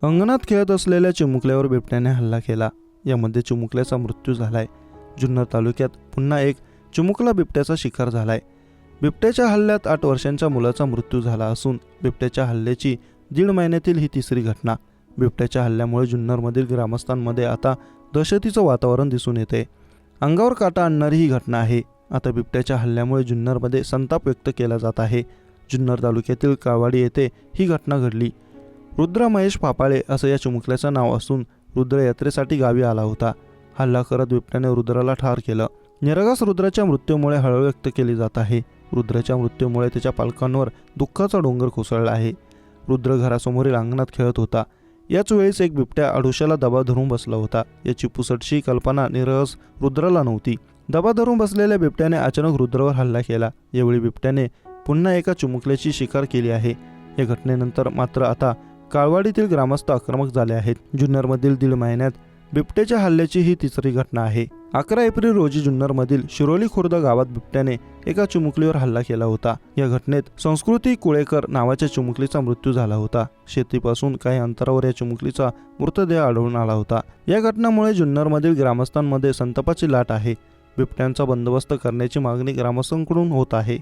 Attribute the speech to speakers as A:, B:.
A: अंगणात खेळत असलेल्या चिमुकल्यावर बिबट्याने हल्ला केला. यामध्ये चिमुकल्याचा मृत्यू झालाय. जुन्नर तालुक्यात पुन्हा एक चिमुकला बिबट्याचा शिकार झालाय. बिबट्याच्या हल्ल्यात 8 वर्षांच्या मुलाचा मृत्यू झाला असून बिबट्याच्या हल्ल्याची 1.5 महिन्यातील ही तिसरी घटना. बिबट्याच्या हल्ल्यामुळे जुन्नरमधील ग्रामस्थांमध्ये आता दहशतीचं वातावरण दिसून येते. अंगावर काटा आणणारी ही घटना आहे. आता बिबट्याच्या हल्ल्यामुळे जुन्नरमध्ये संताप व्यक्त केला जात आहे. जुन्नर तालुक्यातील काळवाडी येथे ही घटना घडली. रुद्र महेश पापाळे असं या चिमुकल्याचं नाव असून रुद्र यात्रेसाठी गावी आला होता. हल्ला करत बिबट्याने रुद्राला ठार केलं. निरागस रुद्राच्या मृत्यूमुळे हळहळ व्यक्त केली जात आहे. रुद्राच्या मृत्यूमुळे त्याच्या पालकांवर दुःखाचा डोंगर कोसळला आहे. रुद्र घरासमोरील अंगणात खेळत होता. याच वेळेस एक बिबट्या आडोशाला दबा धरून बसला होता. याची पुसटशी कल्पना निरागस रुद्राला नव्हती. दबा धरून बसलेल्या बिबट्याने अचानक रुद्रावर हल्ला केला. यावेळी बिबट्याने पुन्हा एका चिमुकल्याची शिकार केली आहे. या घटनेनंतर मात्र आता काळवाडीतील ग्रामस्थ आक्रमक झाले आहेत. जुन्नरमधील 1.5 महिन्यात बिबट्याच्या हल्ल्याची ही तिसरी घटना आहे. 11 एप्रिल रोजी जुन्नरमधील शिरोली खुर्द गावात बिबट्याने एका चिमुकलीवर हल्ला केला होता. या घटनेत संस्कृती कुळेकर नावाच्या चिमुकलीचा मृत्यू झाला होता. शेतीपासून काही अंतरावर या चिमुकलीचा मृतदेह आढळून आला होता. या घटनेमुळे जुन्नरमधील ग्रामस्थांमध्ये संतापाची लाट आहे. बिबट्यांचा बंदोबस्त करण्याची मागणी ग्रामस्थांकडून होत आहे.